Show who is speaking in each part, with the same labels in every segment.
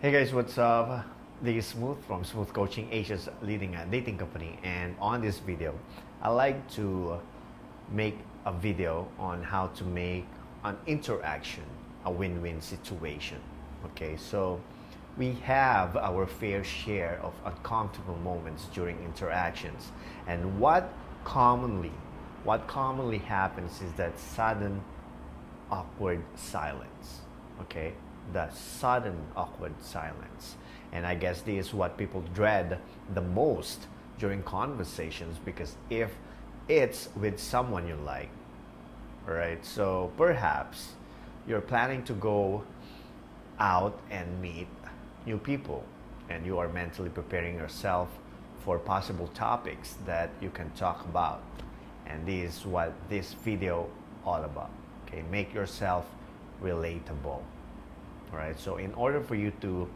Speaker 1: Hey guys, what's up? This is Smooth from Smooth Coaching, Asia's leading dating company. And on this video, I like to make a video on how to make an interaction a win-win situation. Okay, so we have our fair share of uncomfortable moments during interactions, and what commonly happens is that sudden awkward silence. Okay, the sudden awkward silence. And I guess this is what people dread the most during conversations, because if it's with someone you like, right? So perhaps you're planning to go out and meet new people, and you are mentally preparing yourself for possible topics that you can talk about. And this is what this video all about. Okay, make yourself relatable. All right, so in order for you to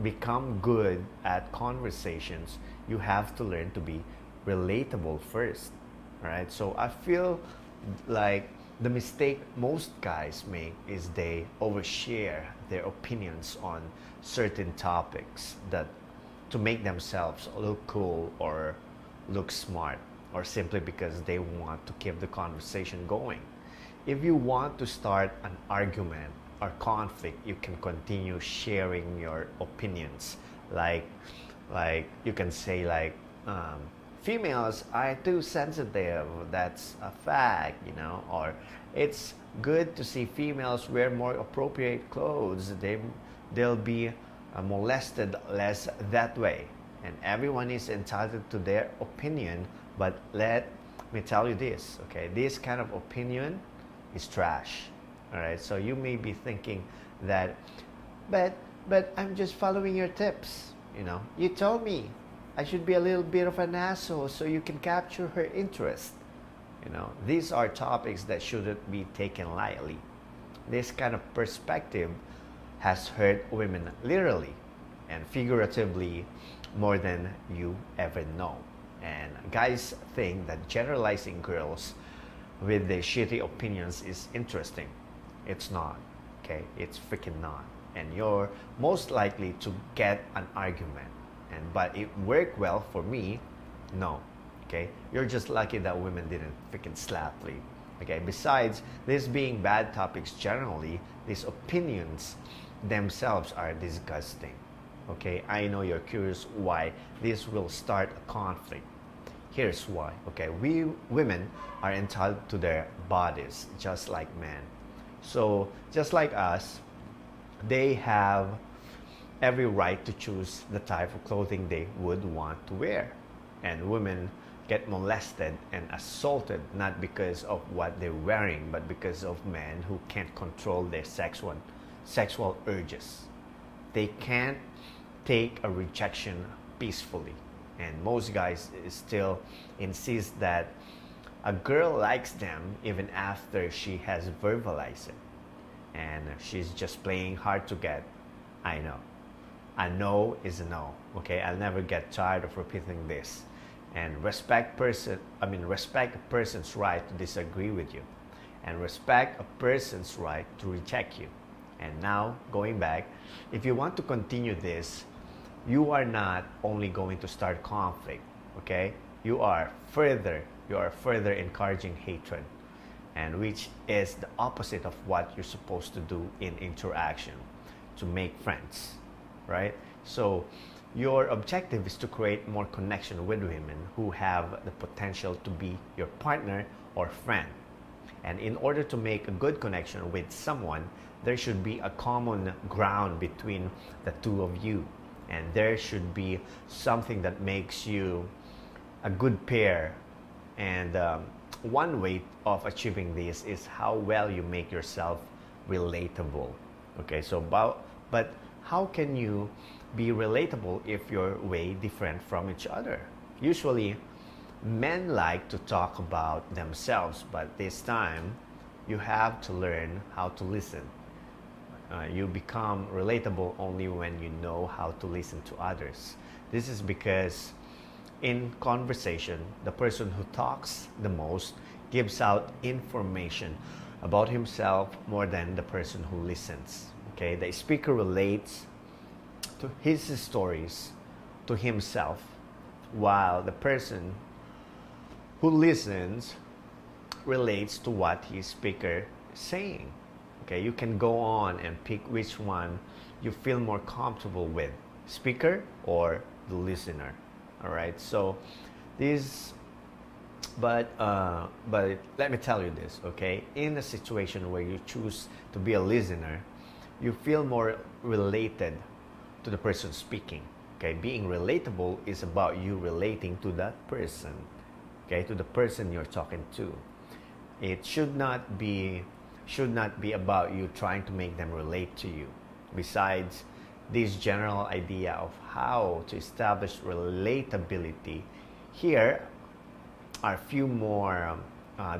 Speaker 1: become good at conversations, you have to learn to be relatable first. All right, so I feel like the mistake most guys make is they overshare their opinions on certain topics that to make themselves look cool or look smart, or simply because they want to keep the conversation going. If you want to start an argument or conflict, you can continue sharing your opinions. Like you can say females are too sensitive. That's a fact, Or it's good to see females wear more appropriate clothes. They'll be molested less that way. And everyone is entitled to their opinion. But let me tell you this, okay? This kind of opinion is trash. All right, so you may be thinking that, but I'm just following your tips. You told me I should be a little bit of an asshole so you can capture her interest. These are topics that shouldn't be taken lightly. This kind of perspective has hurt women literally and figuratively more than you ever know. And guys think that generalizing girls with their shitty opinions is interesting. It's not, okay? It's freaking not. And you're most likely to get an argument. But it worked well for me? No, okay? You're just lucky that women didn't freaking slap you, okay? Besides, this being bad topics generally, these opinions themselves are disgusting, okay? I know you're curious why this will start a conflict. Here's why, okay? We women are entitled to their bodies just like men. So just like us, they have every right to choose the type of clothing they would want to wear. And women get molested and assaulted not because of what they're wearing, but because of men who can't control their sexual urges. They can't take a rejection peacefully. And most guys still insist that a girl likes them even after she has verbalized it. And she's just playing hard to get. I know. A no is a no. Okay, I'll never get tired of repeating this. And respect a person's right to disagree with you. And respect a person's right to reject you. And now, going back, if you want to continue this, you are not only going to start conflict, okay? You are further encouraging hatred, and which is the opposite of what you're supposed to do in interaction, to make friends, right? So your objective is to create more connection with women who have the potential to be your partner or friend. And in order to make a good connection with someone, there should be a common ground between the two of you. And there should be something that makes you a good pair. And one way of achieving this is how well you make yourself relatable. Okay, so but how can you be relatable if you're way different from each other? Usually, men like to talk about themselves, but this time, you have to learn how to listen. You become relatable only when you know how to listen to others. This is because in conversation, the person who talks the most gives out information about himself more than the person who listens. Okay, the speaker relates to his stories to himself, while the person who listens relates to what his speaker is saying. Okay, you can go on and pick which one you feel more comfortable with, speaker or the listener. All right, so this, but let me tell you this, okay? In a situation where you choose to be a listener, you feel more related to the person speaking. Okay, being relatable is about you relating to that person, okay, to the person you're talking to. It should not be about you trying to make them relate to you. Besides this general idea of how to establish relatability, here are a few more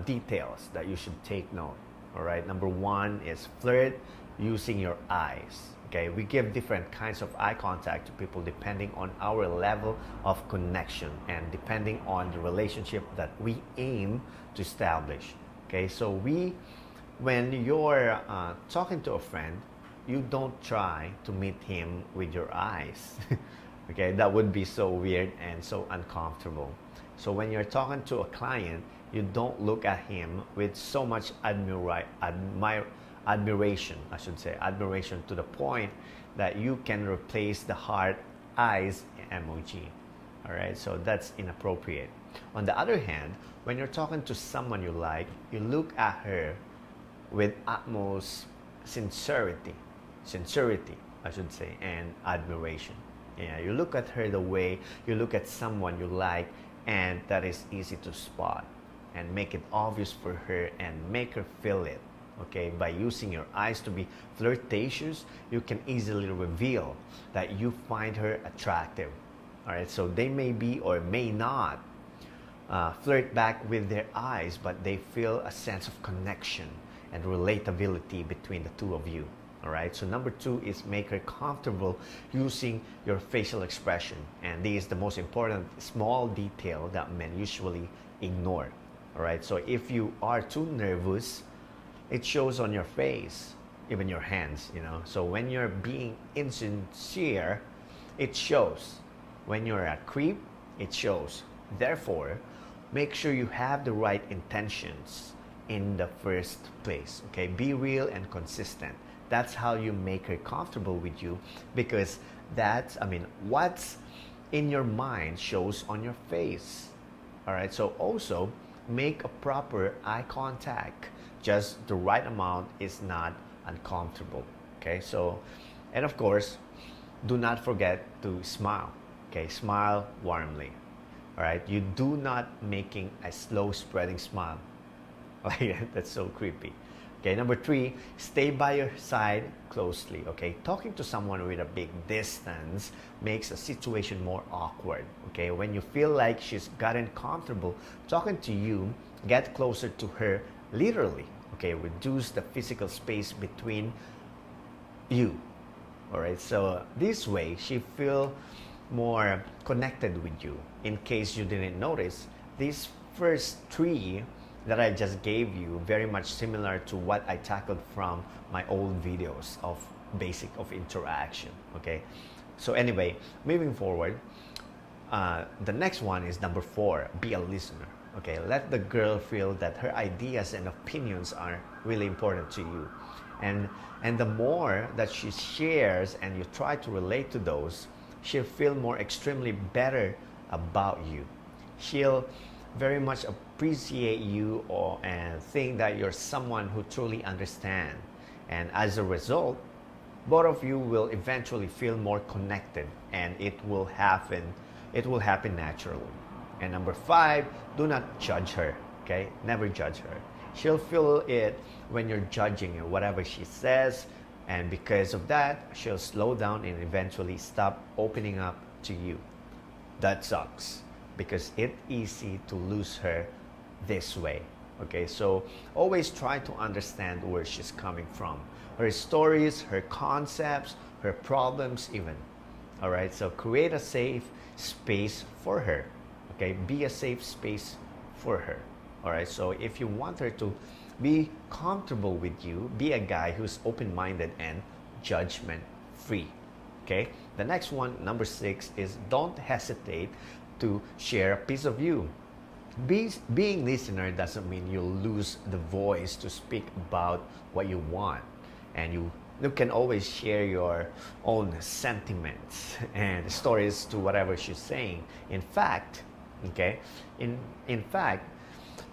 Speaker 1: details that you should take note. All right, number one is flirt using your eyes. Okay, we give different kinds of eye contact to people depending on our level of connection and depending on the relationship that we aim to establish. Okay, so when you're talking to a friend, you don't try to meet him with your eyes. Okay, that would be so weird and so uncomfortable. So when you're talking to a client, you don't look at him with so much admiration, I should say, admiration to the point that you can replace the heart eyes emoji. All right, so that's inappropriate. On the other hand, when you're talking to someone you like, you look at her with utmost sincerity, I should say, and admiration. Yeah, you look at her the way you look at someone you like, and that is easy to spot and make it obvious for her and make her feel it. Okay, by using your eyes to be flirtatious, you can easily reveal that you find her attractive. All right, so they may be or may not flirt back with their eyes, but they feel a sense of connection and relatability between the two of you. All right, so number two is make her comfortable using your facial expression, and this is the most important small detail that men usually ignore. All right, so if you are too nervous, it shows on your face, even your hands, So when you're being insincere, it shows. When you're a creep, it shows. Therefore, make sure you have the right intentions in the first place. Okay, be real and consistent. That's how you make her comfortable with you, because what's in your mind shows on your face. All right, so also make a proper eye contact. Just the right amount is not uncomfortable. Okay, so, and of course, do not forget to smile. Okay, smile warmly. All right, you do not making a slow spreading smile. Like that's so creepy. Okay, number three, stay by your side closely. Okay, talking to someone with a big distance makes a situation more awkward. Okay, when you feel like she's gotten comfortable talking to you, get closer to her literally. Okay, reduce the physical space between you. All right, so this way she feel more connected with you. In case you didn't notice, these first three that I just gave you very much similar to what I tackled from my old videos of basic of interaction. Okay, so anyway, moving forward, the next one is number four, be a listener. Okay, let the girl feel that her ideas and opinions are really important to you, and the more that she shares and you try to relate to those, she'll feel more extremely better about you. She'll very much appreciate you and think that you're someone who truly understands. And as a result, both of you will eventually feel more connected, and it will happen naturally. And number five, do not judge her. Okay, never judge her. She'll feel it when you're judging her, whatever she says, and because of that, she'll slow down and eventually stop opening up to you. That sucks, because it's easy to lose her this way. Okay, so always try to understand where she's coming from, her stories, her concepts, her problems even. All right, so create a safe space for her. Okay, be a safe space for her. All right, so if you want her to be comfortable with you, be a guy who's open-minded and judgment free. Okay, The next one, number 6, is don't hesitate to share a piece of you. Being listener doesn't mean you'll lose the voice to speak about what you want, and you can always share your own sentiments and stories to whatever she's saying. In fact, okay, in fact,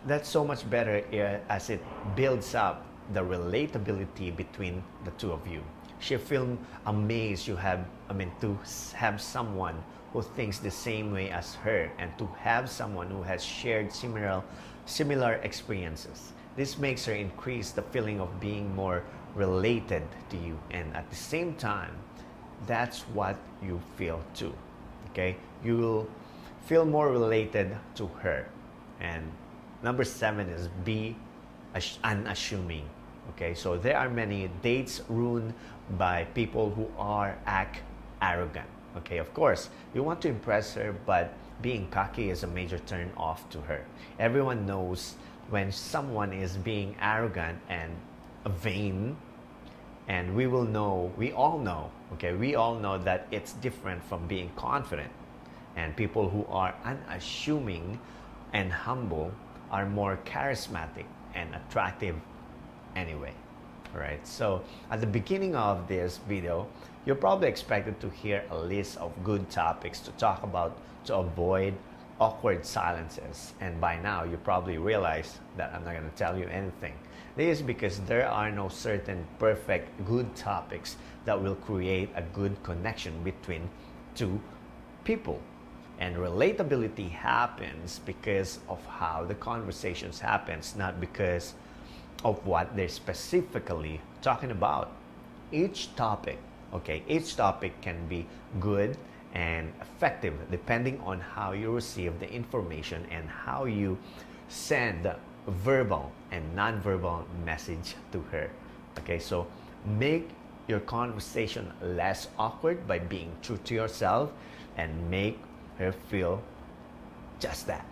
Speaker 1: that's so much better as it builds up the relatability between the two of you. She feel amazed to have someone who thinks the same way as her, and to have someone who has shared similar experiences. This makes her increase the feeling of being more related to you, and at the same time, that's what you feel too. Okay, you will feel more related to her. And number 7 is be unassuming. Okay, so there are many dates ruined by people who act arrogant. Okay, of course, you want to impress her, but being cocky is a major turn off to her. Everyone knows when someone is being arrogant and vain, and we all know that it's different from being confident. And people who are unassuming and humble are more charismatic and attractive anyway. Alright, so at the beginning of this video, you're probably expected to hear a list of good topics to talk about to avoid awkward silences. And by now, you probably realize that I'm not going to tell you anything. This is because there are no certain perfect good topics that will create a good connection between two people. And relatability happens because of how the conversations happens, not because of what they're specifically talking about. Each topic can be good and effective depending on how you receive the information and how you send verbal and non-verbal message to her. Okay, so make your conversation less awkward by being true to yourself and make her feel just that.